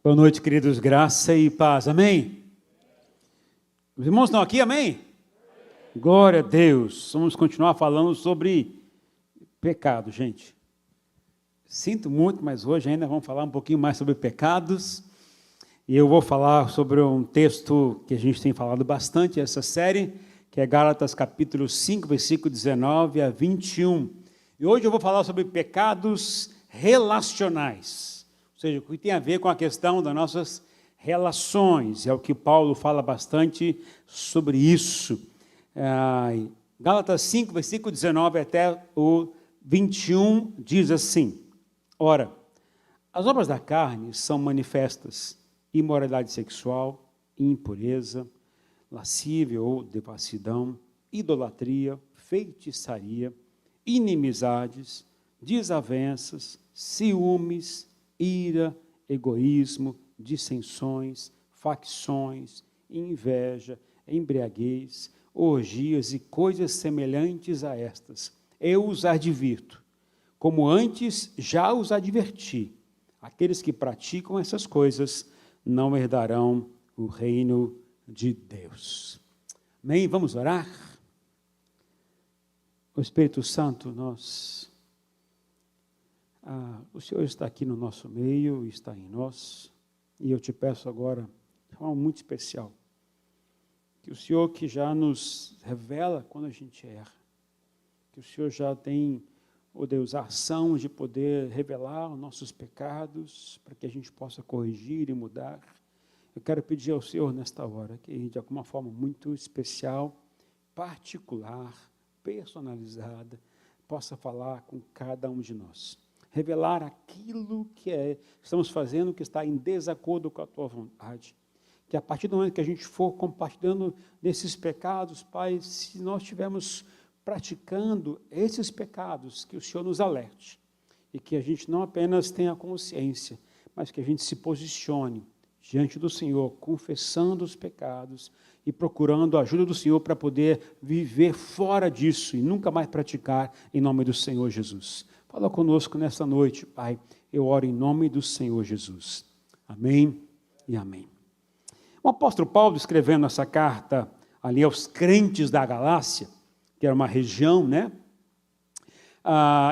Boa noite, queridos, graça e paz, amém? Os irmãos estão aqui, amém? Glória a Deus, vamos continuar falando sobre pecado, gente. Sinto muito, mas hoje ainda vamos falar um pouquinho mais sobre pecados, e eu vou falar sobre um texto que a gente tem falado bastante nessa série, que é Gálatas capítulo 5, versículo 19 a 21, e hoje eu vou falar sobre pecados relacionais. Ou seja, o que tem a ver com a questão das nossas relações, é o que Paulo fala bastante sobre isso. Gálatas 5, versículo 19 até o 21, diz assim: Ora, as obras da carne são manifestas: imoralidade sexual, impureza, lascívia ou devassidão, idolatria, feitiçaria, inimizades, desavenças, ciúmes, ira, egoísmo, dissensões, facções, inveja, embriaguez, orgias e coisas semelhantes a estas. Eu os advirto, como antes já os adverti, aqueles que praticam essas coisas não herdarão o reino de Deus. Amém? Vamos orar? O Espírito Santo, o Senhor está aqui no nosso meio, está em nós, e eu te peço agora, de forma muito especial, que o Senhor que já nos revela quando a gente erra, que o Senhor já tem, Deus, a ação de poder revelar os nossos pecados, para que a gente possa corrigir e mudar. Eu quero pedir ao Senhor nesta hora, que de alguma forma muito especial, particular, personalizada, possa falar com cada um de nós. Revelar aquilo que estamos fazendo, que está em desacordo com a Tua vontade. Que a partir do momento que a gente for compartilhando desses pecados, Pai, se nós estivermos praticando esses pecados, que o Senhor nos alerte. E que a gente não apenas tenha consciência, mas que a gente se posicione diante do Senhor, confessando os pecados e procurando a ajuda do Senhor para poder viver fora disso e nunca mais praticar, em nome do Senhor Jesus. Fala conosco nesta noite, Pai. Eu oro em nome do Senhor Jesus. Amém e amém. O apóstolo Paulo, escrevendo essa carta ali aos crentes da Galácia, que era uma região, né?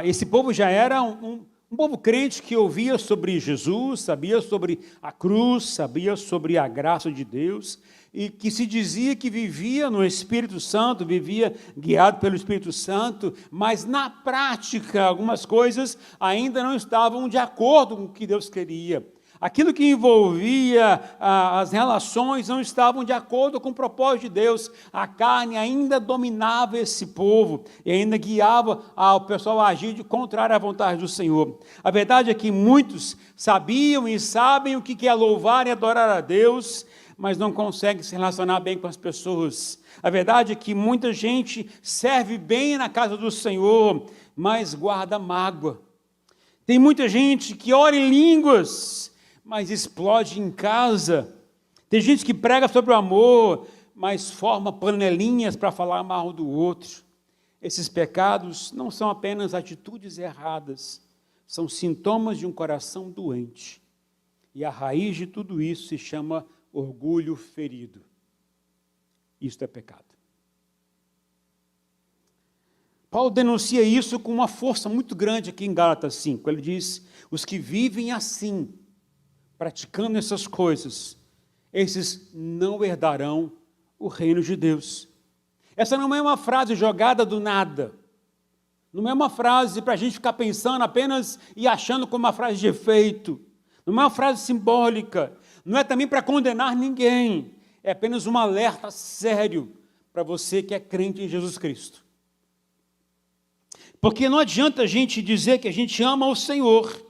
Esse povo já era um povo crente que ouvia sobre Jesus, sabia sobre a cruz, sabia sobre a graça de Deus, e que se dizia que vivia no Espírito Santo, vivia guiado pelo Espírito Santo, mas na prática algumas coisas ainda não estavam de acordo com o que Deus queria. Aquilo que envolvia as relações não estavam de acordo com o propósito de Deus. A carne ainda dominava esse povo e ainda guiava o pessoal a agir de contrário à vontade do Senhor. A verdade é que muitos sabiam e sabem o que é louvar e adorar a Deus, mas não conseguem se relacionar bem com as pessoas. A verdade é que muita gente serve bem na casa do Senhor, mas guarda mágoa. Tem muita gente que ora em línguas, mas explode em casa. Tem gente que prega sobre o amor, mas forma panelinhas para falar mal do outro. Esses pecados não são apenas atitudes erradas, são sintomas de um coração doente. E a raiz de tudo isso se chama orgulho ferido. Isto é pecado. Paulo denuncia isso com uma força muito grande aqui em Gálatas 5. Ele diz: os que vivem assim, praticando essas coisas, esses não herdarão o reino de Deus. Essa não é uma frase jogada do nada. Não é uma frase para a gente ficar pensando apenas e achando como uma frase de efeito. Não é uma frase simbólica. Não é também para condenar ninguém. É apenas um alerta sério para você que é crente em Jesus Cristo. Porque não adianta a gente dizer que a gente ama o Senhor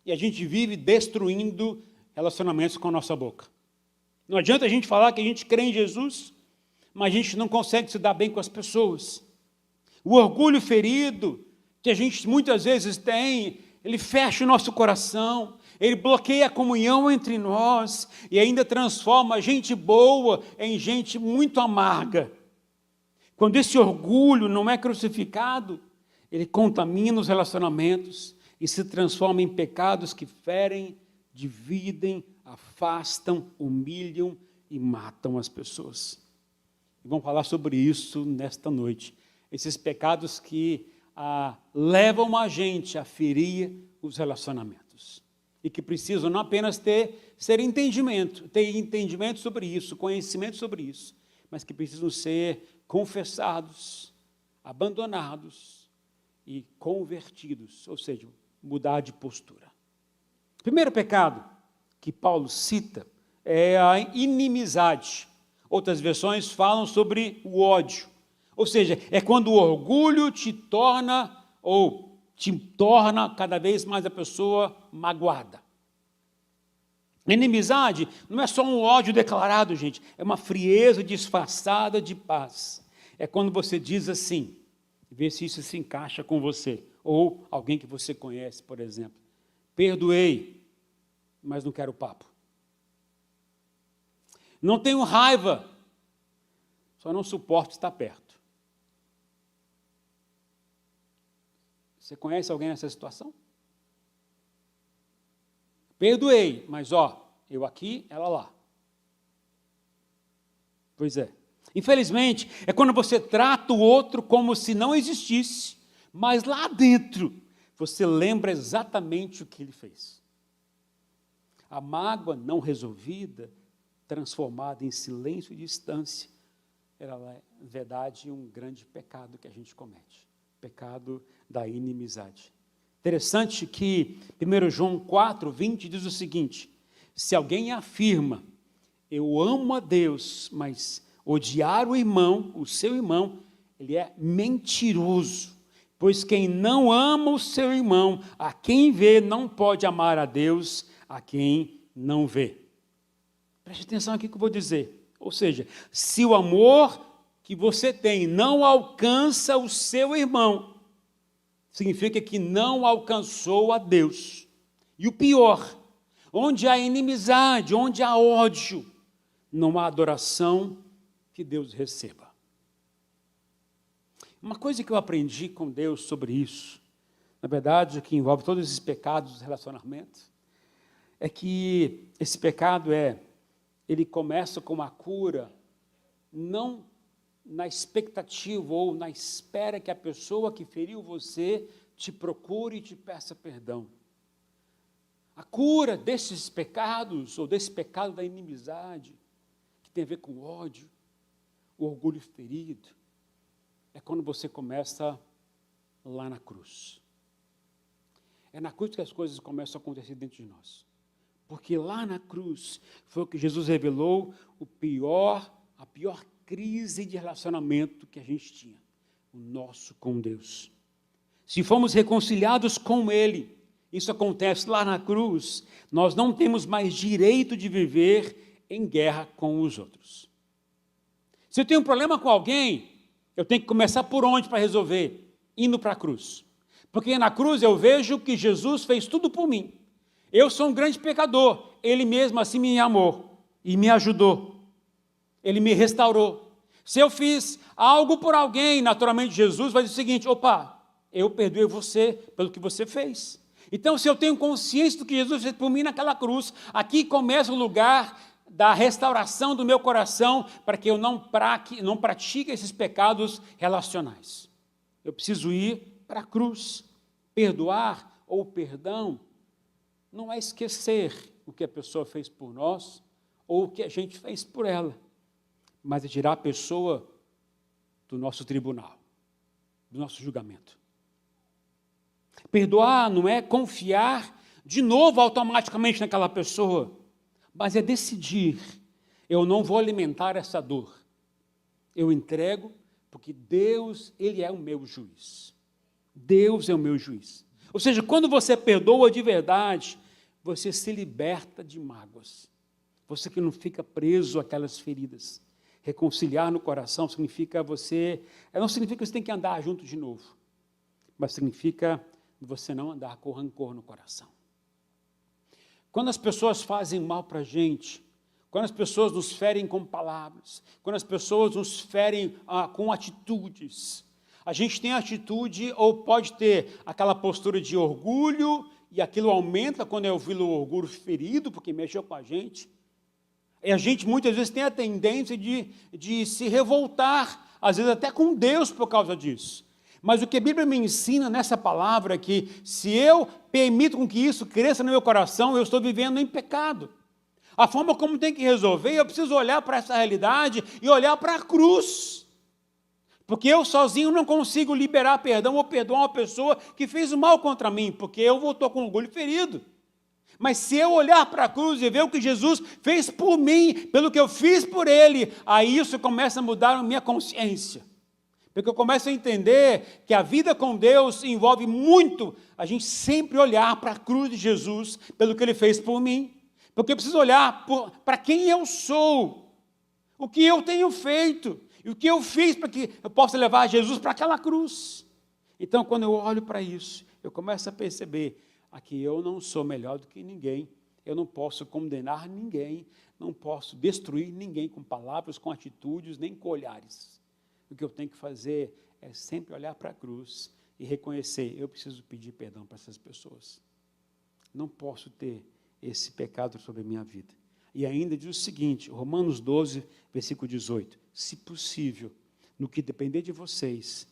e a gente vive destruindo relacionamentos com a nossa boca. Não adianta a gente falar que a gente crê em Jesus, mas a gente não consegue se dar bem com as pessoas. O orgulho ferido que a gente muitas vezes tem, ele fecha o nosso coração, ele bloqueia a comunhão entre nós e ainda transforma gente boa em gente muito amarga. Quando esse orgulho não é crucificado, ele contamina os relacionamentos e se transforma em pecados que ferem dividem, afastam, humilham e matam as pessoas. E vamos falar sobre isso nesta noite. Esses pecados que levam a gente a ferir os relacionamentos. E que precisam não apenas ter entendimento sobre isso, conhecimento sobre isso, mas que precisam ser confessados, abandonados e convertidos, ou seja, mudar de postura. O primeiro pecado que Paulo cita é a inimizade. Outras versões falam sobre o ódio. Ou seja, é quando o orgulho te torna cada vez mais a pessoa magoada. Inimizade não é só um ódio declarado, gente, é uma frieza disfarçada de paz. É quando você diz assim, vê se isso se encaixa com você, ou alguém que você conhece, por exemplo. Perdoei, mas não quero papo. Não tenho raiva, só não suporto estar perto. Você conhece alguém nessa situação? Perdoei, mas eu aqui, ela lá. Pois é. Infelizmente, é quando você trata o outro como se não existisse, mas lá dentro você lembra exatamente o que ele fez. A mágoa não resolvida, transformada em silêncio e distância, ela é, na verdade, um grande pecado que a gente comete. Pecado da inimizade. Interessante que 1 João 4:20 diz o seguinte: se alguém afirma, eu amo a Deus, mas odiar o seu irmão, ele é mentiroso, pois quem não ama o seu irmão, a quem vê, não pode amar a Deus, a quem não vê. Preste atenção aqui que eu vou dizer. Ou seja, se o amor que você tem não alcança o seu irmão, significa que não alcançou a Deus. E o pior, onde há inimizade, onde há ódio, não há adoração que Deus receba. Uma coisa que eu aprendi com Deus sobre isso, na verdade, que envolve todos esses pecados dos relacionamentos, é que esse pecado ele começa com a cura, não na expectativa ou na espera que a pessoa que feriu você te procure e te peça perdão. A cura desses pecados, ou desse pecado da inimizade, que tem a ver com o ódio, o orgulho ferido, é quando você começa lá na cruz. É na cruz que as coisas começam a acontecer dentro de nós. Porque lá na cruz foi o que Jesus revelou a pior crise de relacionamento que a gente tinha, o nosso com Deus. Se fomos reconciliados com Ele, isso acontece lá na cruz, nós não temos mais direito de viver em guerra com os outros. Se eu tenho um problema com alguém, eu tenho que começar por onde para resolver? Indo para a cruz. Porque na cruz eu vejo que Jesus fez tudo por mim. Eu sou um grande pecador, Ele mesmo assim me amou e me ajudou. Ele me restaurou. Se eu fiz algo por alguém, naturalmente Jesus vai dizer o seguinte: eu perdoei você pelo que você fez. Então, se eu tenho consciência do que Jesus fez por mim naquela cruz, aqui começa o lugar da restauração do meu coração, para que eu não pratique esses pecados relacionais. Eu preciso ir para a cruz. Perdoar ou perdão não é esquecer o que a pessoa fez por nós ou o que a gente fez por ela, mas é tirar a pessoa do nosso tribunal, do nosso julgamento. Perdoar não é confiar de novo automaticamente naquela pessoa, mas é decidir, eu não vou alimentar essa dor, eu entrego, porque Deus, Ele é o meu juiz. Deus é o meu juiz. Ou seja, quando você perdoa de verdade, você se liberta de mágoas. Você que não fica preso àquelas feridas. Reconciliar no coração não significa que você tem que andar junto de novo, mas significa você não andar com rancor no coração. Quando as pessoas fazem mal para a gente, quando as pessoas nos ferem com palavras, quando as pessoas nos ferem com atitudes, a gente tem atitude ou pode ter aquela postura de orgulho e aquilo aumenta quando eu vi o orgulho ferido, porque mexeu com a gente. E a gente muitas vezes tem a tendência de se revoltar, às vezes até com Deus por causa disso. Mas o que a Bíblia me ensina nessa palavra é que se eu permito com que isso cresça no meu coração, eu estou vivendo em pecado. A forma como tem que resolver, eu preciso olhar para essa realidade e olhar para a cruz. Porque eu sozinho não consigo liberar perdão ou perdoar uma pessoa que fez o mal contra mim, porque eu estou com orgulho ferido. Mas se eu olhar para a cruz e ver o que Jesus fez por mim, pelo que eu fiz por Ele, aí isso começa a mudar a minha consciência. Porque eu começo a entender que a vida com Deus envolve muito a gente sempre olhar para a cruz de Jesus, pelo que Ele fez por mim. Porque eu preciso olhar para quem eu sou, o que eu tenho feito, e o que eu fiz para que eu possa levar Jesus para aquela cruz. Então, quando eu olho para isso, eu começo a perceber que eu não sou melhor do que ninguém, eu não posso condenar ninguém, não posso destruir ninguém com palavras, com atitudes, nem com olhares. O que eu tenho que fazer é sempre olhar para a cruz e reconhecer, eu preciso pedir perdão para essas pessoas. Não posso ter esse pecado sobre a minha vida. E ainda diz o seguinte, Romanos 12, versículo 18, se possível, no que depender de vocês,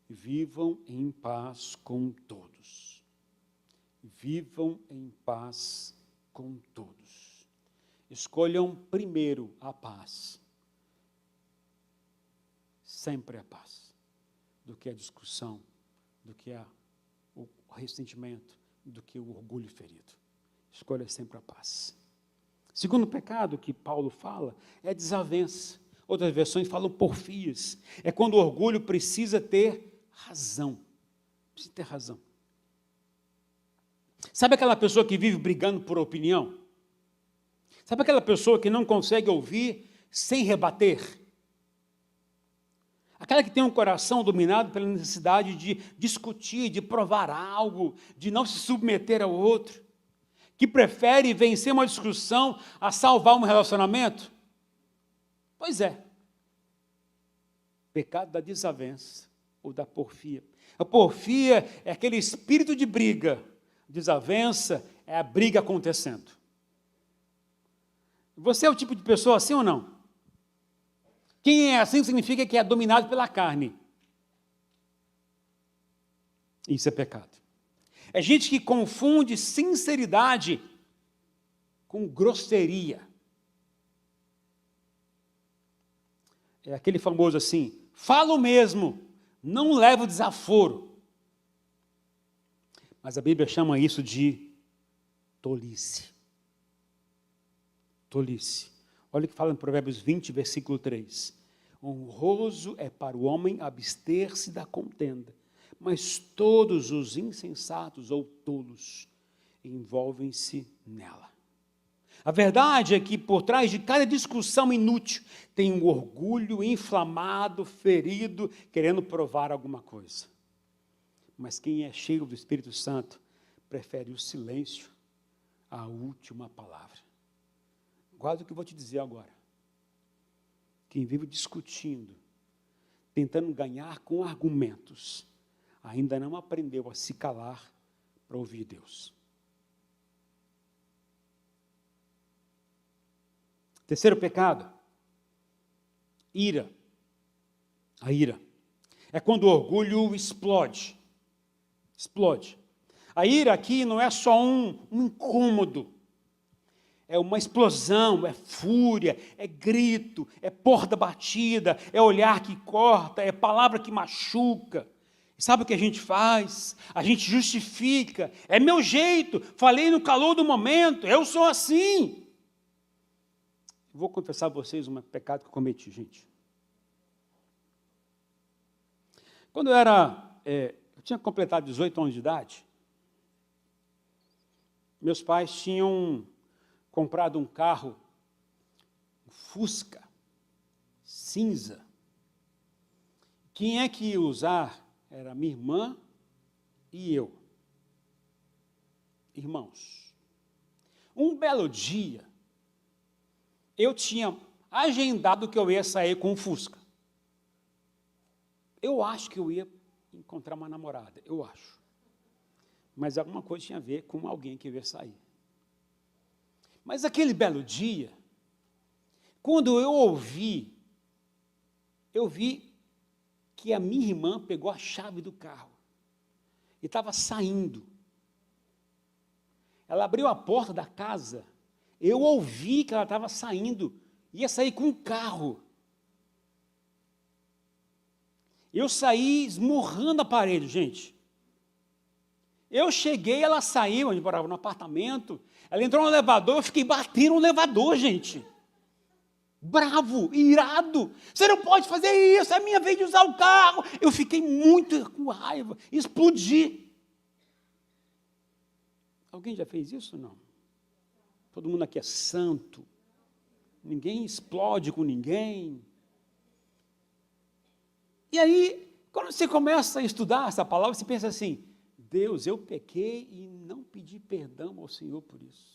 vivam em paz com todos. Vivam em paz com todos. Escolham primeiro a paz. Sempre a paz. Do que a discussão, do que o ressentimento, do que o orgulho ferido. Escolha sempre a paz. Segundo pecado que Paulo fala é desavença. Outras versões falam porfias. É quando o orgulho precisa ter razão. Precisa ter razão. Sabe aquela pessoa que vive brigando por opinião? Sabe aquela pessoa que não consegue ouvir sem rebater? Aquela que tem um coração dominado pela necessidade de discutir, de provar algo, de não se submeter ao outro, que prefere vencer uma discussão a salvar um relacionamento? Pois é. Pecado da desavença ou da porfia. A porfia é aquele espírito de briga. Desavença é a briga acontecendo. Você é o tipo de pessoa assim ou não? Quem é assim significa que é dominado pela carne. Isso é pecado. É gente que confunde sinceridade com grosseria. É aquele famoso assim, falo mesmo, não levo desaforo. Mas a Bíblia chama isso de tolice. Tolice. Olha o que fala em Provérbios 20, versículo 3. Honroso é para o homem abster-se da contenda, mas todos os insensatos ou tolos envolvem-se nela. A verdade é que por trás de cada discussão inútil tem um orgulho inflamado, ferido, querendo provar alguma coisa. Mas quem é cheio do Espírito Santo prefere o silêncio à última palavra. Guarda o que eu vou te dizer agora. Quem vive discutindo, tentando ganhar com argumentos, ainda não aprendeu a se calar para ouvir Deus. Terceiro pecado, ira. A ira é quando o orgulho explode. Explode. A ira aqui não é só um incômodo, é uma explosão, é fúria, é grito, é porta batida, é olhar que corta, é palavra que machuca. Sabe o que a gente faz? A gente justifica, é meu jeito, falei no calor do momento, eu sou assim. Vou confessar a vocês um pecado que eu cometi, gente. Quando eu tinha completado 18 anos de idade, meus pais tinham comprado um carro, um Fusca, cinza. Quem é que ia usar? Era minha irmã e eu. Irmãos. Um belo dia, eu tinha agendado que eu ia sair com o Fusca. Eu acho que eu ia encontrar uma namorada, eu acho. mas alguma coisa tinha a ver com alguém que veio sair. Mas aquele belo dia, quando eu vi que a minha irmã pegou a chave do carro e estava saindo. Ela abriu a porta da casa, eu ouvi que ela estava saindo, ia sair com um carro. Eu saí esmurrando a parede, gente. Eu cheguei, ela saiu, a gente morava no apartamento, ela entrou no elevador, eu fiquei batendo no elevador, gente. Bravo, irado. Você não pode fazer isso, é a minha vez de usar o carro. Eu fiquei muito com raiva, explodi. Alguém já fez isso ou não? Todo mundo aqui é santo. Ninguém explode com ninguém. E aí, quando você começa a estudar essa palavra, você pensa assim, Deus, eu pequei e não pedi perdão ao Senhor por isso.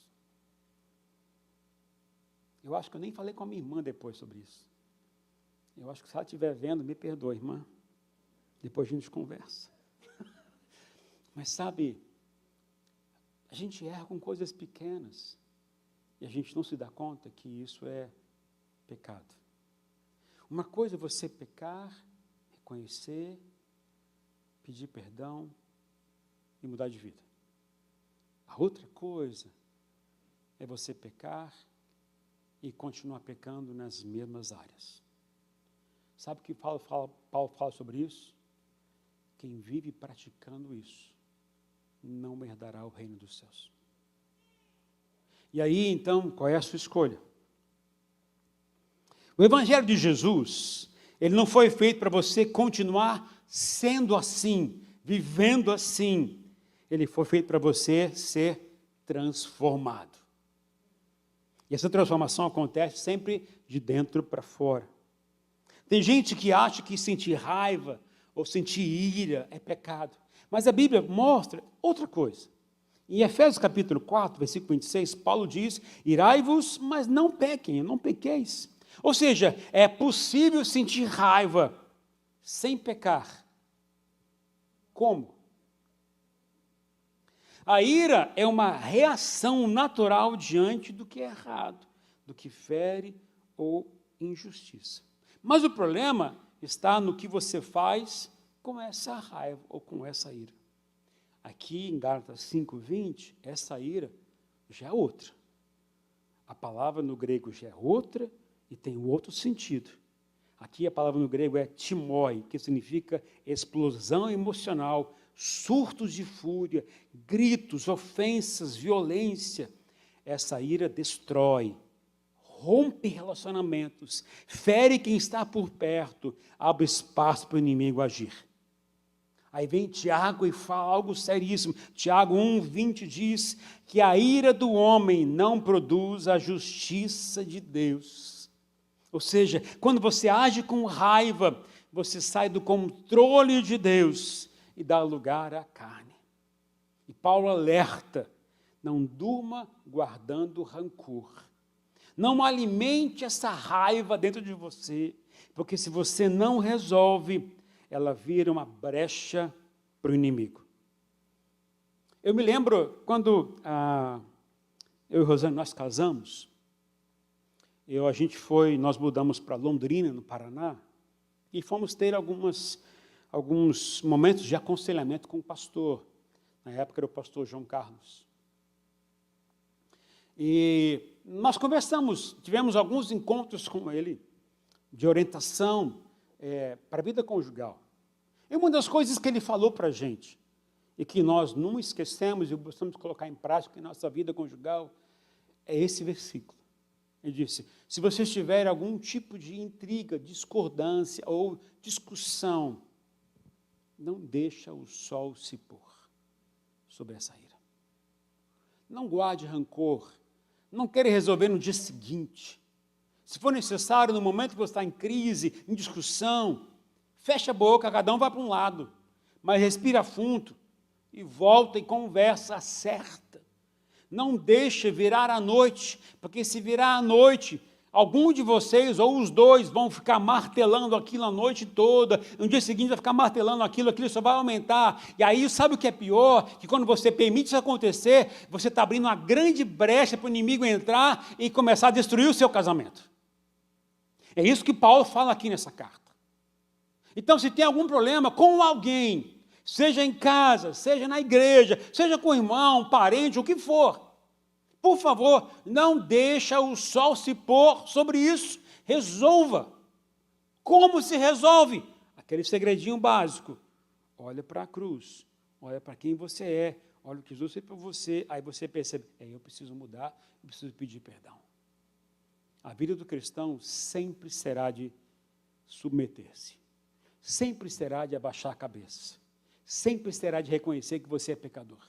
Eu acho que eu nem falei com a minha irmã depois sobre isso. Eu acho que se ela estiver vendo, me perdoa, irmã. Depois a gente conversa. Mas sabe, a gente erra com coisas pequenas e a gente não se dá conta que isso é pecado. Uma coisa é você pecar, reconhecer, pedir perdão e mudar de vida. A outra coisa é você pecar e continuar pecando nas mesmas áreas. Sabe o que Paulo fala sobre isso? Quem vive praticando isso não herdará o reino dos céus. E aí, então, qual é a sua escolha? O Evangelho de Jesus, ele não foi feito para você continuar sendo assim, vivendo assim. Ele foi feito para você ser transformado. E essa transformação acontece sempre de dentro para fora. Tem gente que acha que sentir raiva ou sentir ira é pecado. Mas a Bíblia mostra outra coisa. Em Efésios capítulo 4, versículo 26, Paulo diz, irai-vos, mas não pequem, não pequeis. Ou seja, é possível sentir raiva sem pecar. Como? A ira é uma reação natural diante do que é errado, do que fere ou injustiça. Mas o problema está no que você faz com essa raiva ou com essa ira. Aqui em Gálatas 5:20, essa ira já é outra. A palavra no grego já é outra e tem um outro sentido. Aqui a palavra no grego é timói, que significa explosão emocional, surtos de fúria, gritos, ofensas, violência. Essa ira destrói, rompe relacionamentos, fere quem está por perto, abre espaço para o inimigo agir. Aí vem Tiago e fala algo seríssimo. Tiago 1:20 diz que a ira do homem não produz a justiça de Deus. Ou seja, quando você age com raiva, você sai do controle de Deus e dá lugar à carne. E Paulo alerta, não durma guardando rancor. Não alimente essa raiva dentro de você, porque se você não resolve, ela vira uma brecha para o inimigo. Eu me lembro quando eu e Rosane, nós casamos, nós mudamos para Londrina, no Paraná, e fomos ter alguns momentos de aconselhamento com o pastor. Na época era o pastor João Carlos. E nós conversamos, tivemos alguns encontros com ele, de orientação para a vida conjugal. E uma das coisas que ele falou para a gente, e que nós não esquecemos e precisamos colocar em prática em nossa vida conjugal, é esse versículo. Ele disse, se vocês tiverem algum tipo de intriga, discordância ou discussão, não deixa o sol se pôr sobre essa ira. Não guarde rancor, não queira resolver no dia seguinte. Se for necessário, no momento que você está em crise, em discussão, fecha a boca, cada um vai para um lado, mas respira fundo e volta e conversa, acerta. Não deixe virar à noite, porque se virar à noite, Algum de vocês, ou os dois, vão ficar martelando aquilo a noite toda, no dia seguinte vai ficar martelando aquilo só vai aumentar. E aí, sabe o que é pior? Que quando você permite isso acontecer, você está abrindo uma grande brecha para o inimigo entrar e começar a destruir o seu casamento. É isso que Paulo fala aqui nessa carta. Então, se tem algum problema com alguém, seja em casa, seja na igreja, seja com irmão, parente, o que for, por favor, não deixa o sol se pôr sobre isso. Resolva. Como se resolve? Aquele segredinho básico. Olha para a cruz. Olha para quem você é. Olha o que Jesus fez para você. Aí você percebe, eu preciso mudar, eu preciso pedir perdão. A vida do cristão sempre será de submeter-se. Sempre será de abaixar a cabeça. Sempre será de reconhecer que você é pecador.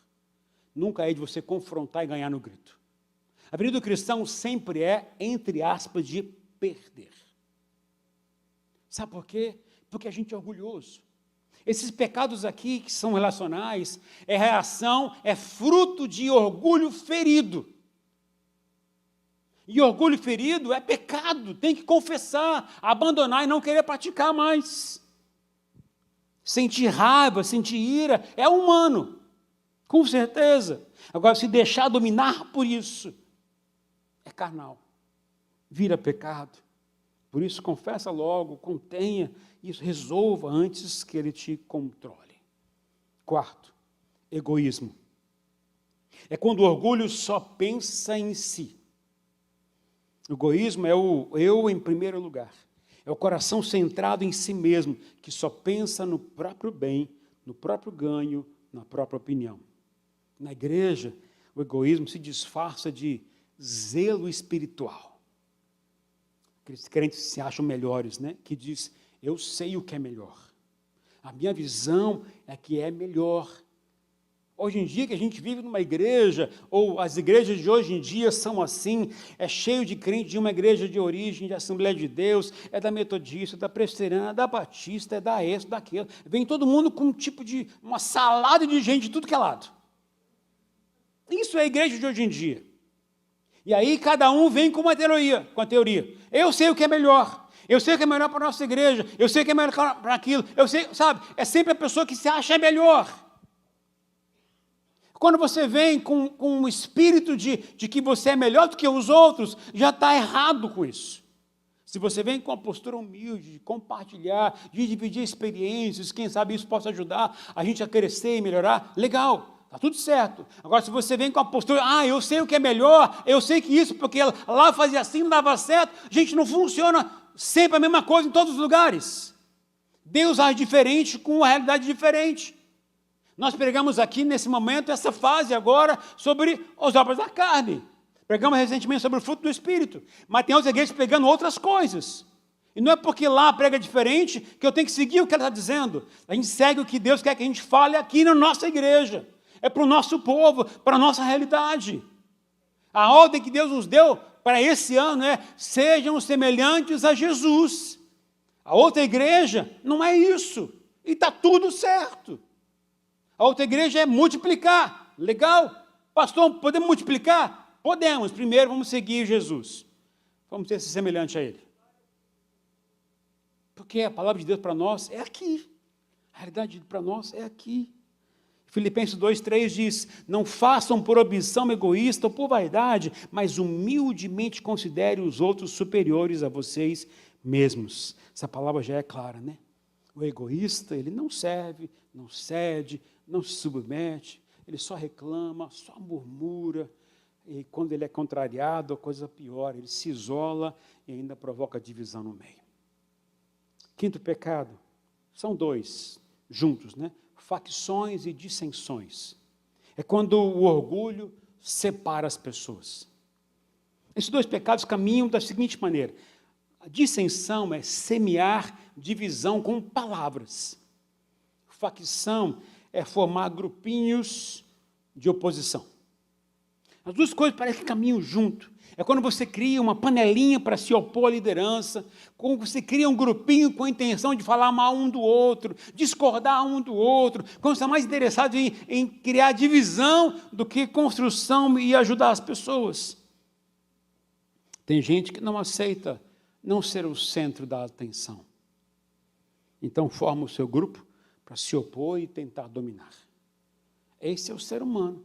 Nunca é de você confrontar e ganhar no grito. A vida do cristão sempre é, entre aspas, de perder. Sabe por quê? Porque a gente é orgulhoso. Esses pecados aqui, que são relacionais, é reação, é fruto de orgulho ferido. E orgulho ferido é pecado, tem que confessar, abandonar e não querer praticar mais. Sentir raiva, sentir ira, é humano, com certeza. Agora, se deixar dominar por isso, é carnal, vira pecado. Por isso, confessa logo, contenha isso, resolva antes que ele te controle. Quarto, egoísmo. É quando o orgulho só pensa em si. O egoísmo é o eu em primeiro lugar. É o coração centrado em si mesmo, que só pensa no próprio bem, no próprio ganho, na própria opinião. Na igreja, o egoísmo se disfarça de zelo espiritual. Aqueles crentes que se acham melhores, né? Que diz, eu sei o que é melhor. A minha visão é que é melhor. Hoje em dia que a gente vive numa igreja, ou as igrejas de hoje em dia são assim, é cheio de crente de uma igreja de origem, de Assembleia de Deus, é da Metodista, da Presbiteriana, da Batista, é da essa, daquela. Vem todo mundo com um tipo de, uma salada de gente de tudo que é lado. Isso é a igreja de hoje em dia. E aí cada um vem com uma teoria. Eu sei o que é melhor. Eu sei o que é melhor para a nossa igreja. Eu sei o que é melhor para aquilo. Eu sei, sabe? É sempre a pessoa que se acha melhor. Quando você vem com um espírito de que você é melhor do que os outros, já está errado com isso. Se você vem com uma postura humilde, de compartilhar, de dividir experiências, quem sabe isso possa ajudar a gente a crescer e melhorar, legal. Está tudo certo. Agora, se você vem com a postura, eu sei o que é melhor, eu sei que isso, porque lá fazia assim, não dava certo, gente, não funciona sempre a mesma coisa em todos os lugares. Deus age diferente, com uma realidade diferente. Nós pregamos aqui, nesse momento, essa fase agora, sobre as obras da carne. Pregamos recentemente sobre o fruto do Espírito. Mas tem outras igrejas pregando outras coisas. E não é porque lá prega diferente, que eu tenho que seguir o que ela está dizendo. A gente segue o que Deus quer que a gente fale aqui na nossa igreja. É para o nosso povo, para a nossa realidade. A ordem que Deus nos deu para esse ano é, sejam semelhantes a Jesus. A outra igreja não é isso. E está tudo certo. A outra igreja é multiplicar. Legal. Pastor, podemos multiplicar? Podemos. Primeiro vamos seguir Jesus. Vamos ser semelhante a Ele. Porque a palavra de Deus para nós é aqui. A realidade para nós é aqui. Filipenses 2:3 diz, não façam por ambição egoísta ou por vaidade, mas humildemente considerem os outros superiores a vocês mesmos. Essa palavra já é clara, né? O egoísta, ele não serve, não cede, não se submete, ele só reclama, só murmura, e quando ele é contrariado, a coisa pior, ele se isola e ainda provoca divisão no meio. Quinto pecado, são dois, juntos, né? Facções e dissensões. É quando o orgulho separa as pessoas. Esses dois pecados caminham da seguinte maneira. A dissensão é semear divisão com palavras. Facção é formar grupinhos de oposição. As duas coisas parecem que caminham junto. É quando você cria uma panelinha para se opor à liderança, quando você cria um grupinho com a intenção de falar mal um do outro, discordar um do outro, quando você está mais interessado em criar divisão do que construção e ajudar as pessoas. Tem gente que não aceita não ser o centro da atenção. Então forma o seu grupo para se opor e tentar dominar. Esse é o ser humano,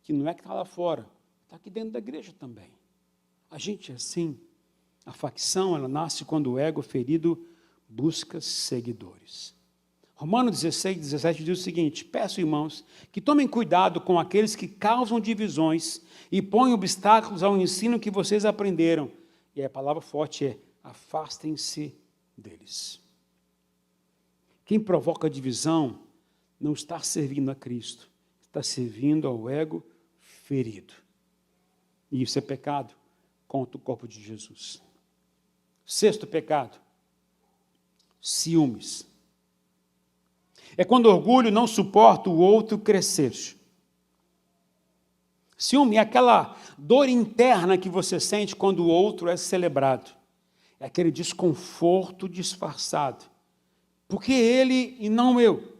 que não é que está lá fora, está aqui dentro da igreja também. A gente é assim. A facção, ela nasce quando o ego ferido busca seguidores. Romanos 16, 17 diz o seguinte: peço, irmãos, que tomem cuidado com aqueles que causam divisões e põem obstáculos ao ensino que vocês aprenderam. E a palavra forte é: afastem-se deles. Quem provoca divisão não está servindo a Cristo, está servindo ao ego ferido. E isso é pecado contra o corpo de Jesus. Sexto pecado, ciúmes. É quando o orgulho não suporta o outro crescer. Ciúme é aquela dor interna que você sente quando o outro é celebrado. É aquele desconforto disfarçado. Porque ele e não eu.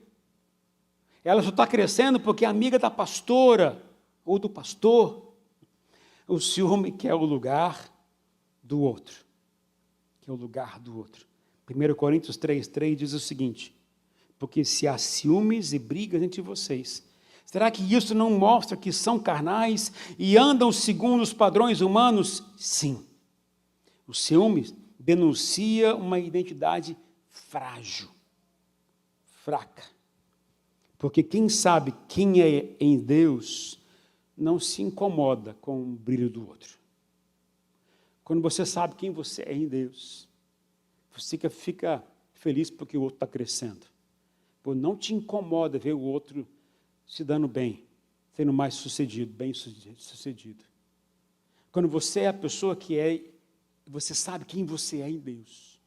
Ela só está crescendo porque é amiga da pastora ou do pastor. O ciúme quer o lugar do outro. Que é o lugar do outro. 1 Coríntios 3:3 diz o seguinte: porque se há ciúmes e brigas entre vocês, será que isso não mostra que são carnais e andam segundo os padrões humanos? Sim. O ciúme denuncia uma identidade frágil, fraca. Porque quem sabe quem é em Deus não se incomoda com o brilho do outro. Quando você sabe quem você é em Deus, você fica feliz porque o outro está crescendo. Pô, não te incomoda ver o outro se dando bem, sendo mais sucedido, bem sucedido. Quando você é a pessoa que é, você sabe quem você é em Deus,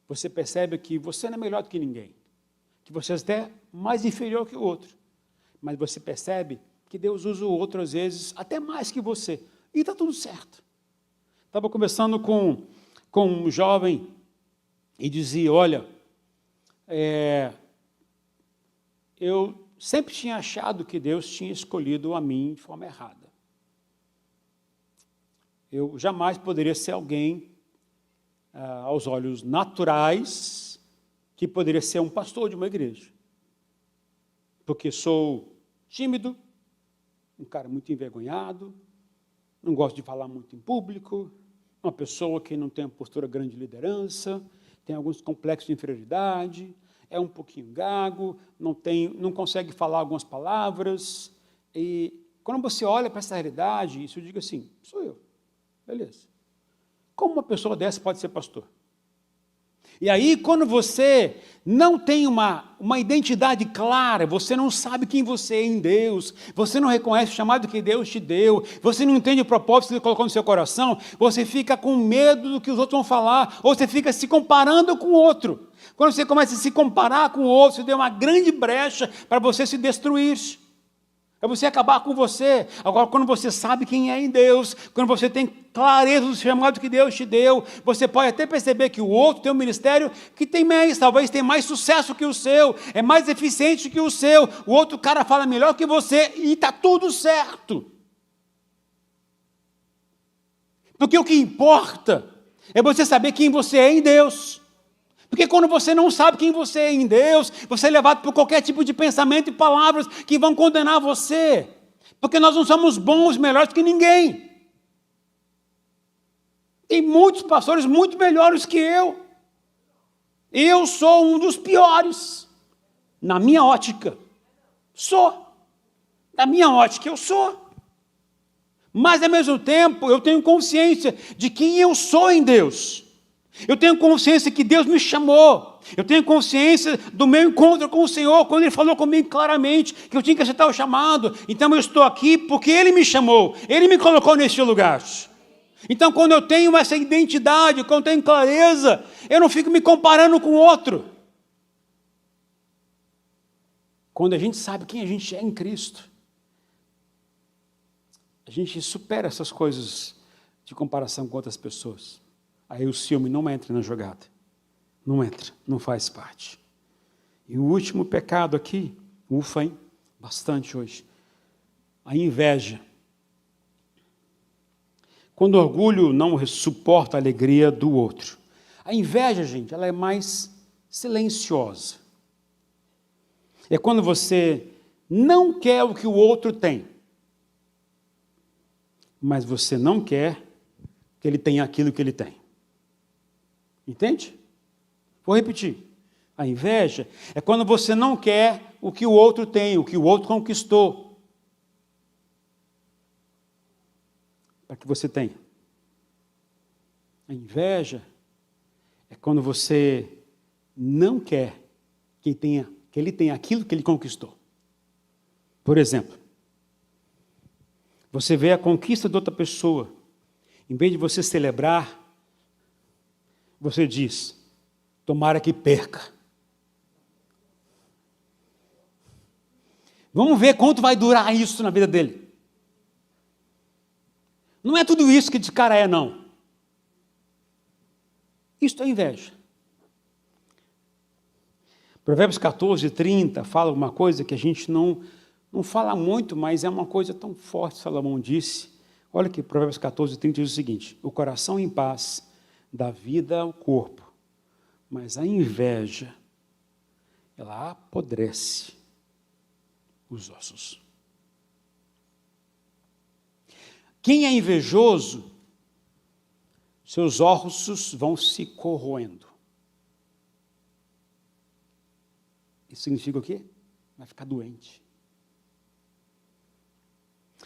você percebe que você não é melhor do que ninguém, que você é até mais inferior que o outro, mas você percebe que Deus usa o outro às vezes até mais que você, e está tudo certo. Estava conversando com um jovem e dizia: olha, eu sempre tinha achado que Deus tinha escolhido a mim de forma errada. Eu jamais poderia ser alguém, aos olhos naturais, que poderia ser um pastor de uma igreja. Porque sou tímido, um cara muito envergonhado, não gosto de falar muito em público, uma pessoa que não tem uma postura grande de liderança, tem alguns complexos de inferioridade, é um pouquinho gago, não consegue falar algumas palavras. E quando você olha para essa realidade, isso diga assim: sou eu. Beleza. Como uma pessoa dessa pode ser pastor? E aí, quando você não tem uma identidade clara, você não sabe quem você é em Deus, você não reconhece o chamado que Deus te deu, você não entende o propósito que Ele colocou no seu coração, você fica com medo do que os outros vão falar, ou você fica se comparando com o outro. Quando você começa a se comparar com o outro, você deu uma grande brecha para você se destruir. É você acabar com você. Agora, quando você sabe quem é em Deus, quando você tem clareza do chamado que Deus te deu, você pode até perceber que o outro tem um ministério que talvez tem mais sucesso que o seu, é mais eficiente que o seu, o outro cara fala melhor que você e está tudo certo. Porque o que importa é você saber quem você é em Deus. Porque quando você não sabe quem você é em Deus, você é levado por qualquer tipo de pensamento e palavras que vão condenar você. Porque nós não somos bons, melhores que ninguém. Tem muitos pastores muito melhores que eu. Eu sou um dos piores. Na minha ótica, sou. Na minha ótica, eu sou. Mas, ao mesmo tempo, eu tenho consciência de quem eu sou em Deus. Eu tenho consciência que Deus me chamou. Eu tenho consciência do meu encontro com o Senhor, quando Ele falou comigo claramente que eu tinha que aceitar o chamado. Então eu estou aqui porque Ele me chamou, Ele me colocou neste lugar. Então, quando eu tenho essa identidade, quando eu tenho clareza, eu não fico me comparando com o outro. Quando a gente sabe quem a gente é em Cristo, a gente supera essas coisas de comparação com outras pessoas. Aí o ciúme não entra na jogada. Não entra, não faz parte. E o último pecado aqui, ufa, hein? Bastante hoje. A inveja. quando o orgulho não suporta a alegria do outro. A inveja, gente, ela é mais silenciosa. É quando você não quer o que o outro tem, mas você não quer que ele tenha aquilo que ele tem. Entende? Vou repetir. A inveja é quando você não quer o que o outro tem, o que o outro conquistou, para que você tenha. A inveja é quando você não quer que ele tenha aquilo que ele conquistou. Por exemplo, você vê a conquista de outra pessoa, em vez de você celebrar, você diz: tomara que perca. Vamos ver quanto vai durar isso na vida dele. Não é tudo isso que esse cara é, não. Isto é inveja. Provérbios 14, 30 fala uma coisa que a gente não fala muito, mas é uma coisa tão forte, Salomão disse. Olha que Provérbios 14, 30 diz o seguinte: o coração em paz dá vida ao corpo, mas a inveja, ela apodrece os ossos. Quem é invejoso, seus ossos vão se corroendo. Isso significa o quê? Vai ficar doente.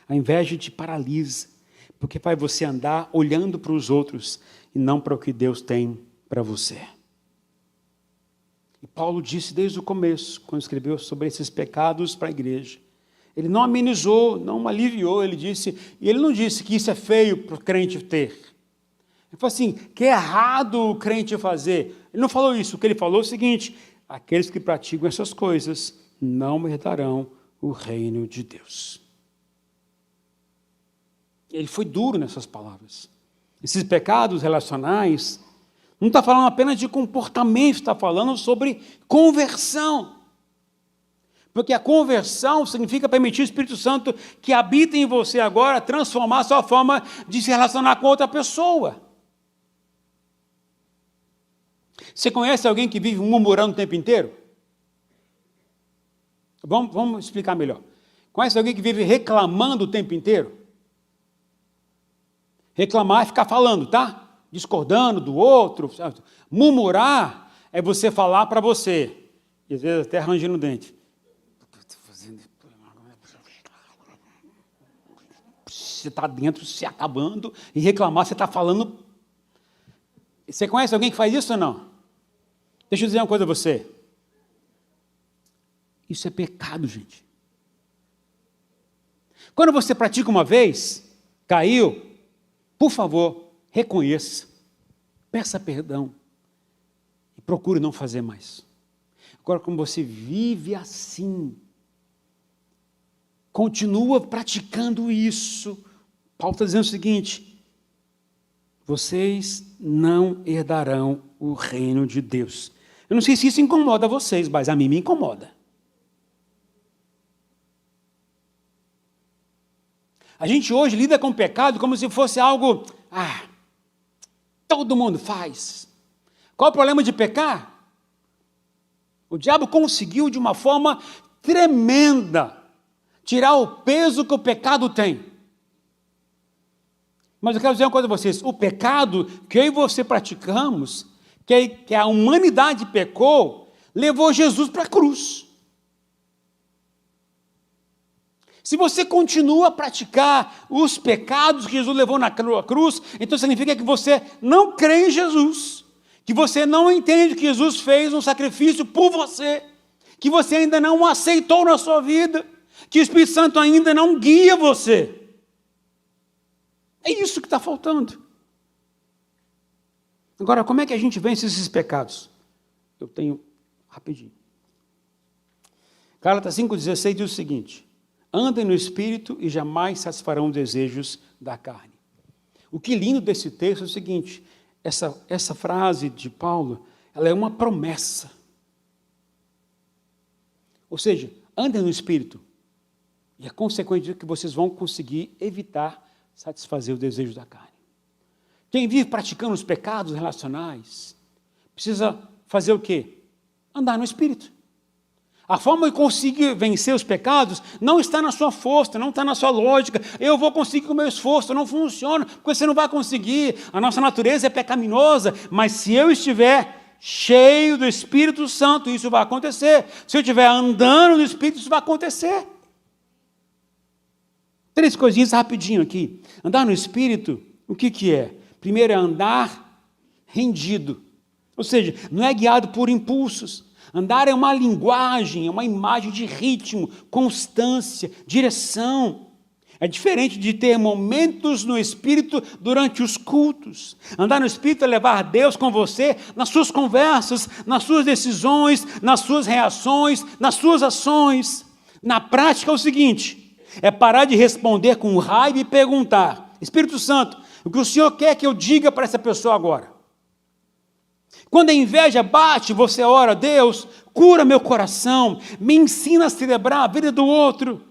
A inveja te paralisa, porque faz você andar olhando para os outros e não para o que Deus tem para você. E Paulo disse desde o começo, quando escreveu sobre esses pecados para a igreja, ele não amenizou, não aliviou, ele disse, e ele não disse que isso é feio para o crente ter. Ele falou assim, que é errado o crente fazer. Ele não falou isso, o que ele falou é o seguinte: aqueles que praticam essas coisas não herdarão o reino de Deus. Ele foi duro nessas palavras. Esses pecados relacionais não está falando apenas de comportamento, está falando sobre conversão. Porque a conversão significa permitir o Espírito Santo que habita em você agora transformar a sua forma de se relacionar com outra pessoa. Você conhece alguém que vive murmurando o tempo inteiro? Vamos explicar melhor. Conhece alguém que vive reclamando o tempo inteiro? Reclamar é ficar falando, tá? Discordando do outro. Sabe? Murmurar é você falar para você. E às vezes até arranjando o dente. Você está dentro se acabando e reclamar, você está falando. Você conhece alguém que faz isso ou não? Deixa eu dizer uma coisa a você. Isso é pecado, gente. Quando você pratica uma vez, caiu, por favor, reconheça, peça perdão e procure não fazer mais. Agora, como você vive assim, continua praticando isso, Paulo está dizendo o seguinte: vocês não herdarão o reino de Deus. Eu não sei se isso incomoda vocês, mas a mim me incomoda. A gente hoje lida com o pecado como se fosse algo, todo mundo faz. Qual o problema de pecar? O diabo conseguiu de uma forma tremenda tirar o peso que o pecado tem. Mas eu quero dizer uma coisa a vocês: o pecado que eu e você praticamos, que a humanidade pecou, levou Jesus para a cruz. Se você continua a praticar os pecados que Jesus levou na cruz, então significa que você não crê em Jesus, que você não entende que Jesus fez um sacrifício por você, que você ainda não o aceitou na sua vida, que o Espírito Santo ainda não guia você. É isso que está faltando. Agora, como é que a gente vence esses pecados? Eu tenho, rapidinho. Gálatas 5,16 diz o seguinte: andem no Espírito e jamais satisfarão os desejos da carne. O que lindo desse texto é o seguinte: essa frase de Paulo, ela é uma promessa. Ou seja, andem no Espírito, e é consequente que vocês vão conseguir evitar satisfazer os desejos da carne. Quem vive praticando os pecados relacionais precisa fazer o quê? Andar no Espírito. A forma de conseguir vencer os pecados não está na sua força, não está na sua lógica. Eu vou conseguir com o meu esforço, não funciona, porque você não vai conseguir. A nossa natureza é pecaminosa, mas se eu estiver cheio do Espírito Santo, isso vai acontecer. Se eu estiver andando no Espírito, isso vai acontecer. 3 coisinhas rapidinho aqui. Andar no Espírito, o que é? Primeiro é andar rendido. Ou seja, não é guiado por impulsos. Andar é uma linguagem, é uma imagem de ritmo, constância, direção. É diferente de ter momentos no Espírito durante os cultos. Andar no Espírito é levar Deus com você nas suas conversas, nas suas decisões, nas suas reações, nas suas ações. Na prática é o seguinte, é parar de responder com raiva e perguntar, Espírito Santo, o que o Senhor quer que eu diga para essa pessoa agora? Quando a inveja bate, você ora, Deus, cura meu coração, me ensina a celebrar a vida do outro.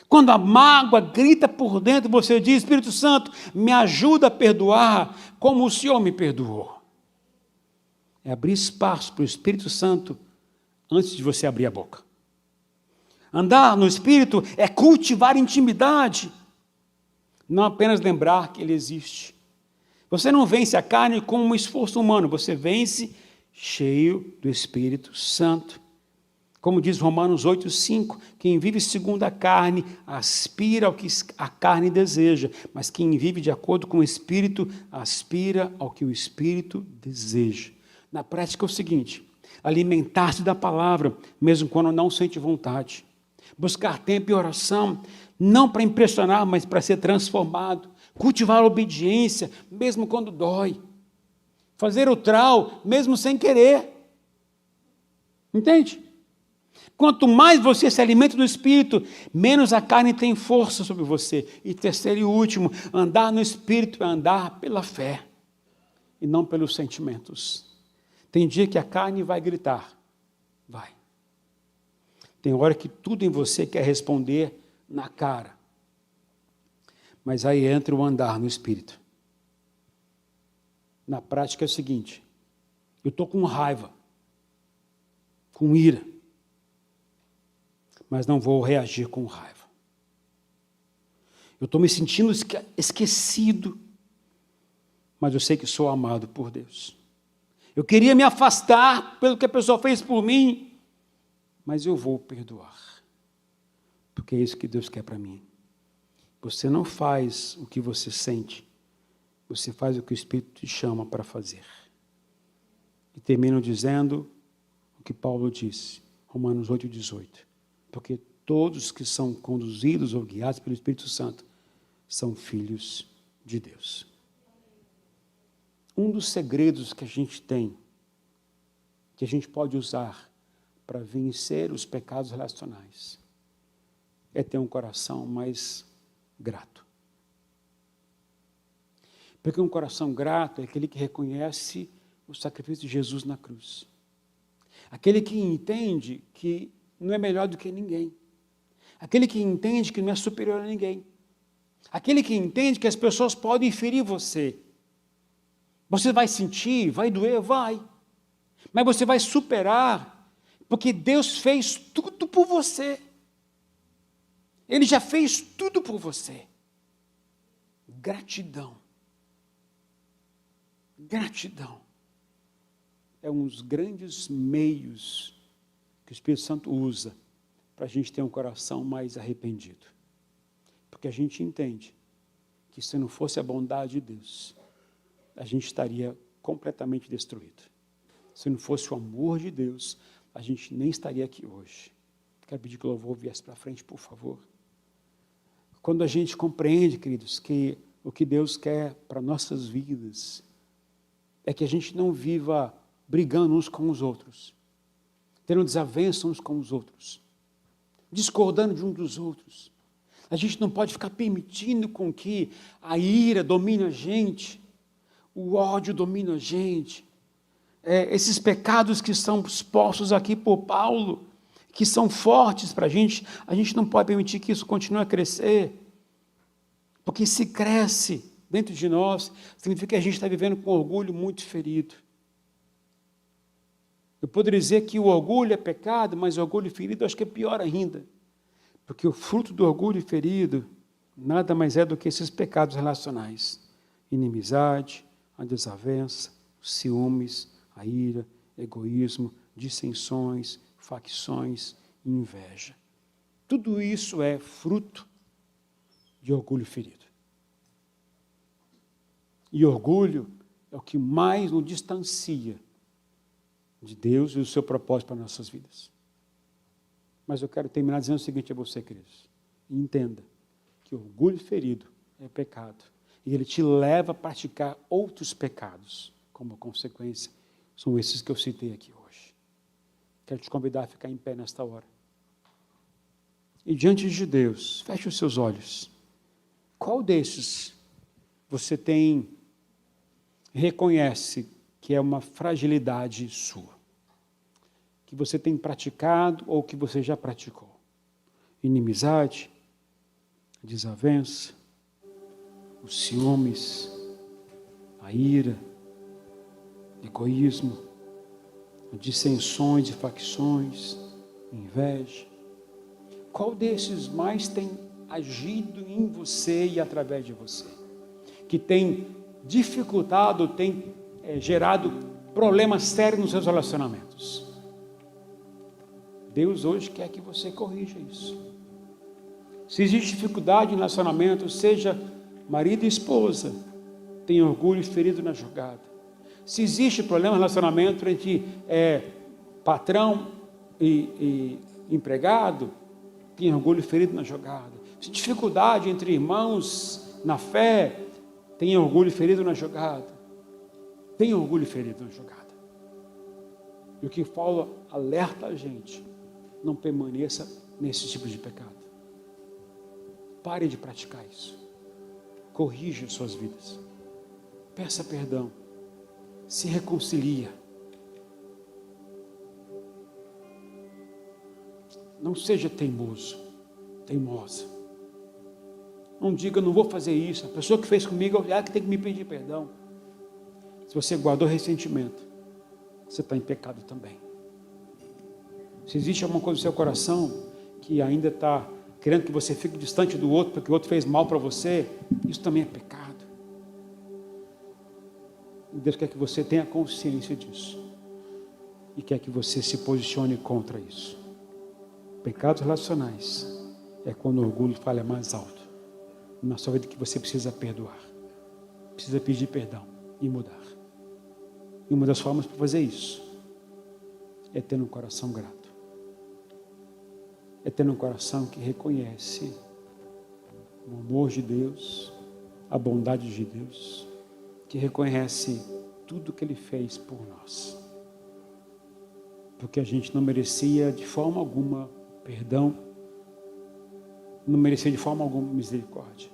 Quando a mágoa grita por dentro, você diz, Espírito Santo, me ajuda a perdoar como o Senhor me perdoou. É abrir espaço para o Espírito Santo antes de você abrir a boca. Andar no Espírito é cultivar intimidade, não apenas lembrar que Ele existe. Você não vence a carne com um esforço humano, você vence cheio do Espírito Santo. Como diz Romanos 8,5, quem vive segundo a carne aspira ao que a carne deseja, mas quem vive de acordo com o Espírito aspira ao que o Espírito deseja. Na prática é o seguinte, alimentar-se da palavra, mesmo quando não sente vontade. Buscar tempo e oração, não para impressionar, mas para ser transformado. Cultivar a obediência, mesmo quando dói. Fazer o trau, mesmo sem querer. Entende? Quanto mais você se alimenta do Espírito, menos a carne tem força sobre você. E terceiro e último, andar no Espírito é andar pela fé, e não pelos sentimentos. Tem dia que a carne vai gritar, vai. Tem hora que tudo em você quer responder na cara. Mas aí entra o andar no Espírito. Na prática é o seguinte, eu estou com raiva, com ira, mas não vou reagir com raiva. Eu estou me sentindo esquecido, mas eu sei que sou amado por Deus. Eu queria me afastar pelo que a pessoa fez por mim, mas eu vou perdoar, porque é isso que Deus quer para mim. Você não faz o que você sente, você faz o que o Espírito te chama para fazer. E termino dizendo o que Paulo disse, Romanos 8,18. Porque todos que são conduzidos ou guiados pelo Espírito Santo são filhos de Deus. Um dos segredos que a gente tem, que a gente pode usar para vencer os pecados relacionais, é ter um coração mais grato. Porque um coração grato é aquele que reconhece o sacrifício de Jesus na cruz. Aquele que entende que não é melhor do que ninguém. Aquele que entende que não é superior a ninguém. Aquele que entende que as pessoas podem ferir você. Você vai sentir, vai doer, vai. Mas você vai superar, porque Deus fez tudo por você. Ele já fez tudo por você. Gratidão. Gratidão é um dos grandes meios que o Espírito Santo usa para a gente ter um coração mais arrependido. Porque a gente entende que se não fosse a bondade de Deus, a gente estaria completamente destruído. Se não fosse o amor de Deus, a gente nem estaria aqui hoje. Quero pedir que o louvor viesse para frente, por favor. Quando a gente compreende, queridos, que o que Deus quer para nossas vidas é que a gente não viva brigando uns com os outros, tendo desavença uns com os outros, discordando de uns dos outros. A gente não pode ficar permitindo com que a ira domine a gente, o ódio domine a gente. Esses pecados que são expostos aqui por Paulo, que são fortes para a gente não pode permitir que isso continue a crescer, porque se cresce, dentro de nós, significa que a gente está vivendo com orgulho muito ferido. Eu poderia dizer que o orgulho é pecado, mas o orgulho ferido eu acho que é pior ainda. Porque o fruto do orgulho ferido nada mais é do que esses pecados relacionais. Inimizade, a desavença, os ciúmes, a ira, egoísmo, dissensões, facções e inveja. Tudo isso é fruto de orgulho ferido. E orgulho é o que mais nos distancia de Deus e do seu propósito para nossas vidas. Mas eu quero terminar dizendo o seguinte a você, queridos. Entenda que orgulho ferido é pecado. E ele te leva a praticar outros pecados. Como consequência, são esses que eu citei aqui hoje. Quero te convidar a ficar em pé nesta hora. E diante de Deus, feche os seus olhos. Qual desses você reconhece que é uma fragilidade sua? Que você tem praticado ou que você já praticou? Inimizade, desavença, os ciúmes, a ira, egoísmo, dissensões e facções, inveja. Qual desses mais tem agido em você e através de você? Que tem dificultado, tem gerado problemas sérios nos seus relacionamentos? Deus hoje quer que você corrija isso. Se existe dificuldade em relacionamento, seja marido e esposa, tem orgulho ferido na jogada. Se existe problema em relacionamento entre patrão e empregado, tem orgulho ferido na jogada. Se dificuldade entre irmãos na fé, tem orgulho ferido na jogada. Tem orgulho ferido na jogada. E o que Paulo alerta a gente, não permaneça nesse tipo de pecado. Pare de praticar isso. Corrija suas vidas. Peça perdão. Se reconcilia. Não seja teimoso, teimosa. Não diga, não vou fazer isso. A pessoa que fez comigo é ela que tem que me pedir perdão. Se você guardou ressentimento, você está em pecado também. Se existe alguma coisa no seu coração que ainda está querendo que você fique distante do outro, porque o outro fez mal para você, isso também é pecado. E Deus quer que você tenha consciência disso. E quer que você se posicione contra isso. Pecados relacionais é quando o orgulho fala mais alto na sua vida, que você precisa perdoar, precisa pedir perdão e mudar. E uma das formas para fazer isso é ter um coração grato, é ter um coração que reconhece o amor de Deus, a bondade de Deus, que reconhece tudo que Ele fez por nós, porque a gente não merecia de forma alguma perdão, não merecia de forma alguma misericórdia,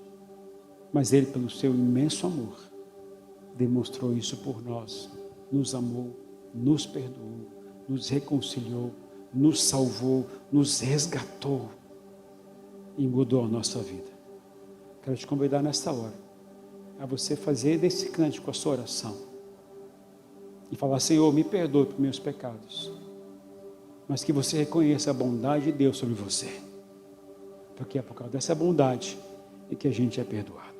mas Ele, pelo seu imenso amor, demonstrou isso por nós, nos amou, nos perdoou, nos reconciliou, nos salvou, nos resgatou e mudou a nossa vida. Quero te convidar nesta hora a você fazer desse cântico a sua oração e falar: Senhor, me perdoe por meus pecados, mas que você reconheça a bondade de Deus sobre você, porque é por causa dessa bondade que a gente é perdoado.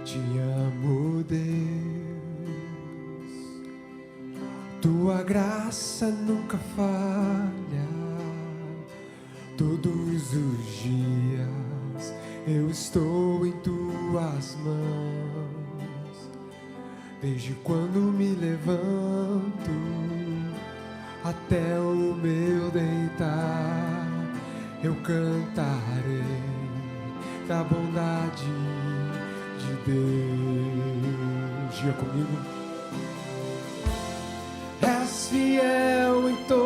Te amo, Deus, tua graça nunca falha. Todos os dias eu estou em tuas mãos. Desde quando me levanto até o meu deitar, eu cantarei da bondade de Deus. Diga comigo. És fiel em todo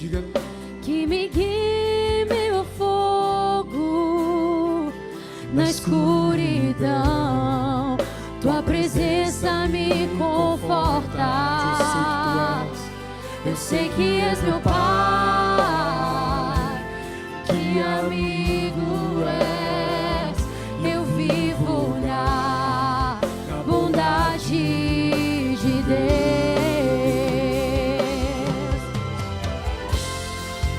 Diga. Que me guie meu fogo na escuridão. Tua presença me conforta. Eu sei que és meu Pai, que amigo és. Eu vivo na bondade de Deus.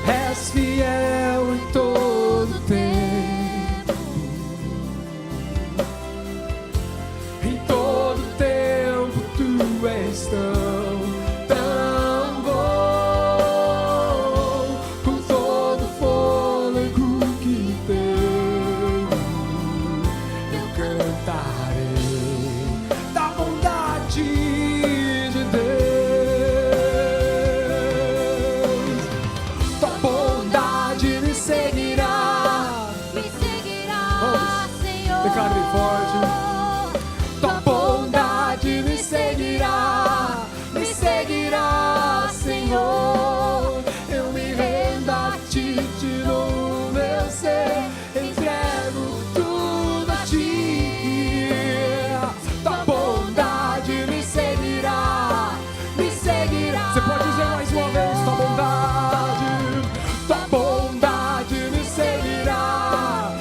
És fiel em todo tempo. Em todo tempo tu és tão bom. Com todo fôlego que tenho, eu cantarei da bondade de Deus. Tua bondade me seguirá. Me seguirá, Vamos. Senhor. Declare bem forte. Tua bondade me seguirá, Senhor. Eu me rendo a ti, te dou o meu ser, entrego tudo a ti. Tua bondade me seguirá, me seguirá. Você pode dizer mais uma vez, tua bondade me seguirá,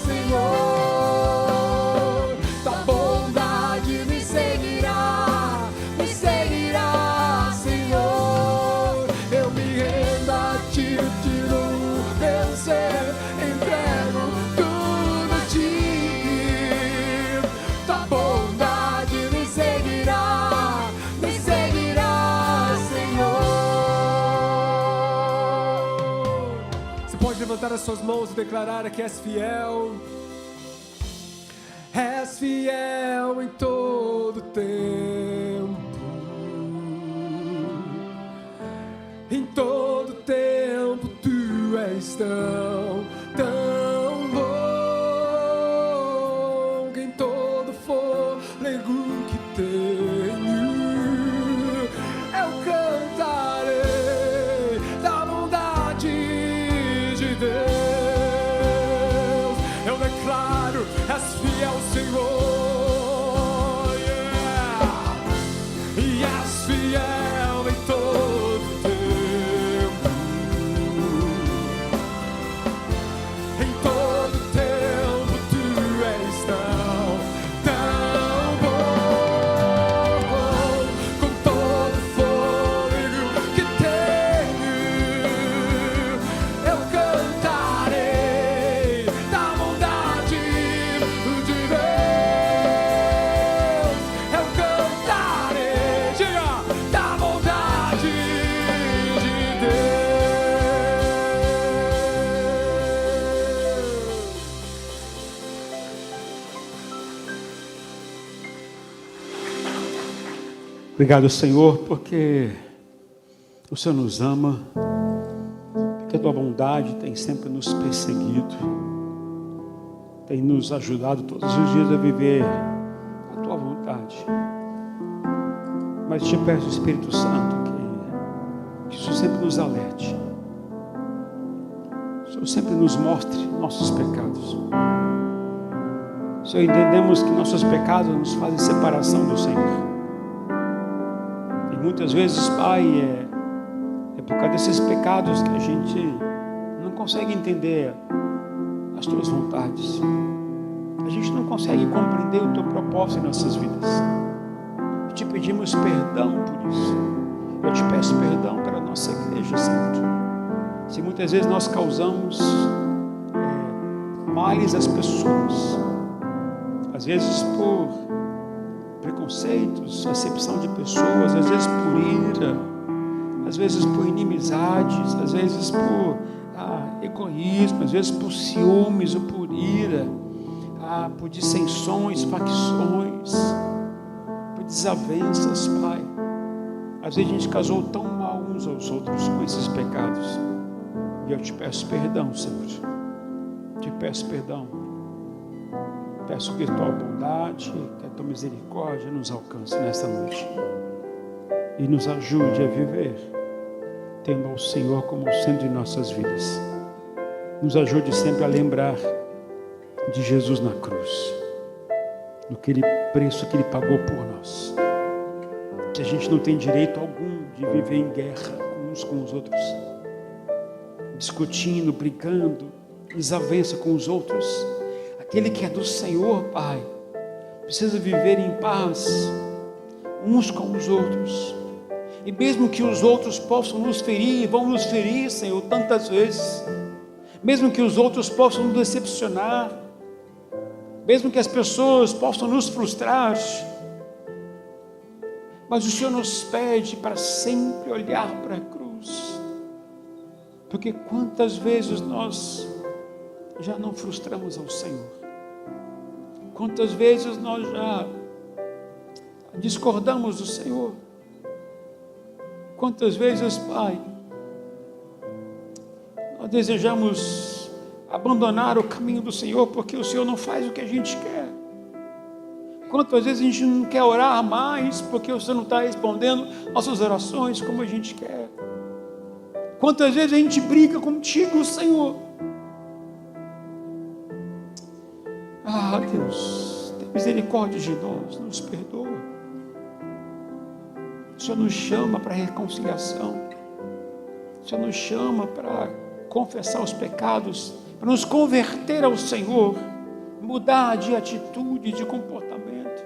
Senhor. Tua bondade me seguirá, Senhor. Eu me rendo a ti, tiro o meu ser, entrego tudo a ti. Tua bondade me seguirá, Senhor. Você pode levantar as suas mãos e declarar que és fiel. És fiel em todo tempo. Em todo tempo tu és tão bom. Em todo fôlego que tenho, eu cantarei da bondade de Deus. Eu declaro, és fiel, Senhor, yeah. E és fiel em todo tempo. Em todo tempo tu és tão bom. Com todo fôlego que tenho, eu cantarei da bondade de Deus. Eu cantarei, diga, da bondade de Deus. Obrigado, Senhor, porque o Senhor nos ama, porque a tua bondade tem sempre nos perseguido, tem nos ajudado todos os dias a viver a tua vontade. Mas te peço, Espírito Santo, que o Senhor sempre nos alerte, o Senhor sempre nos mostre nossos pecados. Senhor, entendemos que nossos pecados nos fazem separação do Senhor. E muitas vezes, Pai, é por causa desses pecados que a gente não consegue entender as tuas vontades. A gente não consegue compreender o teu propósito em nossas vidas. Te pedimos perdão por isso. Eu te peço perdão pela nossa igreja, Senhor. Se muitas vezes nós causamos males às pessoas, às vezes por preconceitos, acepção de pessoas, às vezes por ira, às vezes por inimizades, às vezes por egoísmo, às vezes por ciúmes ou por ira, por dissensões, facções, por desavenças, Pai. Às vezes a gente casou tão mal uns aos outros com esses pecados. E eu te peço perdão, Senhor. Te peço perdão. Peço que a tua bondade, que a tua misericórdia nos alcance nesta noite. E nos ajude a viver tendo ao Senhor como centro de nossas vidas. Nos ajude sempre a lembrar de Jesus na cruz, do preço que Ele pagou por nós. Que a gente não tem direito algum de viver em guerra uns com os outros, discutindo, brigando, desavença com os outros. Aquele que é do Senhor, Pai, precisa viver em paz uns com os outros. E mesmo que os outros possam nos ferir, vão nos ferir, Senhor, tantas vezes, mesmo que os outros possam nos decepcionar, mesmo que as pessoas possam nos frustrar, mas o Senhor nos pede para sempre olhar para a cruz, porque quantas vezes nós já não frustramos ao Senhor, quantas vezes nós já discordamos do Senhor, quantas vezes, Pai, nós desejamos abandonar o caminho do Senhor porque o Senhor não faz o que a gente quer. Quantas vezes a gente não quer orar mais porque o Senhor não está respondendo nossas orações como a gente quer. Quantas vezes a gente briga contigo, Senhor. Ah, Deus, tem misericórdia de nós, nos perdoa. O Senhor nos chama para a reconciliação. O Senhor nos chama para confessar os pecados, para nos converter ao Senhor, mudar de atitude, de comportamento.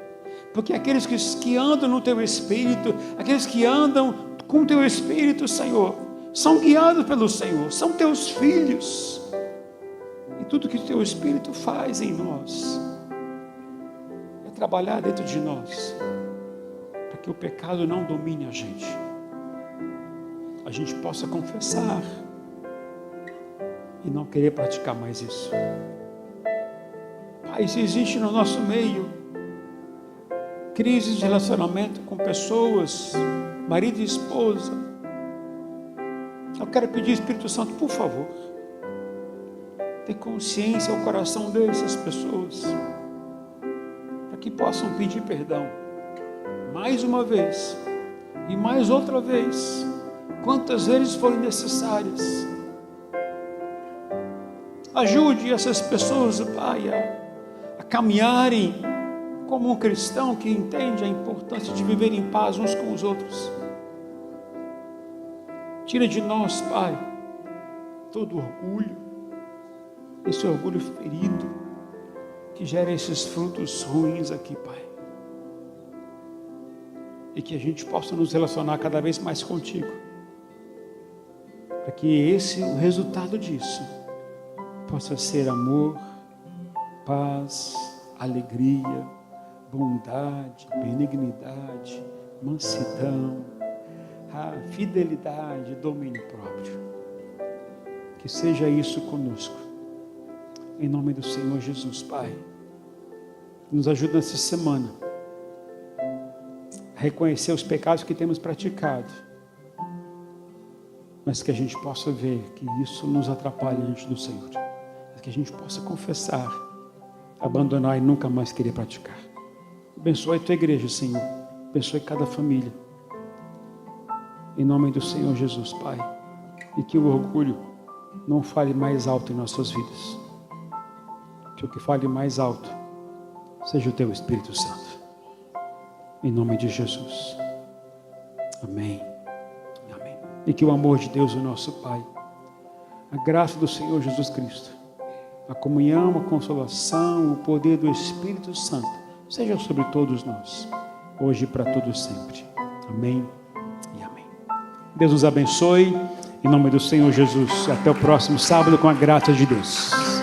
Porque aqueles que andam no Teu Espírito, aqueles que andam com o Teu Espírito, Senhor, são guiados pelo Senhor, são Teus filhos. E tudo que o Teu Espírito faz em nós é trabalhar dentro de nós, para que o pecado não domine a gente possa confessar e não querer praticar mais isso. Pai, se existe no nosso meio crise de relacionamento com pessoas, marido e esposa, eu quero pedir, Espírito Santo, por favor, dê consciência ao coração dessas pessoas, para que possam pedir perdão, mais uma vez, e mais outra vez, quantas vezes forem necessárias. Ajude essas pessoas, Pai, a caminharem como um cristão que entende a importância de viver em paz uns com os outros. Tira de nós, Pai, todo orgulho, esse orgulho ferido que gera esses frutos ruins aqui, Pai. E que a gente possa nos relacionar cada vez mais contigo, para que o resultado disso possa ser amor, paz, alegria, bondade, benignidade, mansidão, fidelidade, domínio próprio. Que seja isso conosco, em nome do Senhor Jesus, Pai. Nos ajuda nessa semana a reconhecer os pecados que temos praticado, mas que a gente possa ver que isso nos atrapalha diante do Senhor, que a gente possa confessar, abandonar e nunca mais querer praticar. Abençoe a tua igreja, Senhor. Abençoe cada família. Em nome do Senhor Jesus, Pai. E que o orgulho não fale mais alto em nossas vidas. Que o que fale mais alto seja o teu Espírito Santo. Em nome de Jesus. Amém. Amém. E que o amor de Deus, o nosso Pai, a graça do Senhor Jesus Cristo, a comunhão, a consolação, o poder do Espírito Santo seja sobre todos nós, hoje e para todos sempre. Amém e amém. Deus nos abençoe, em nome do Senhor Jesus. Até o próximo sábado, com a graça de Deus.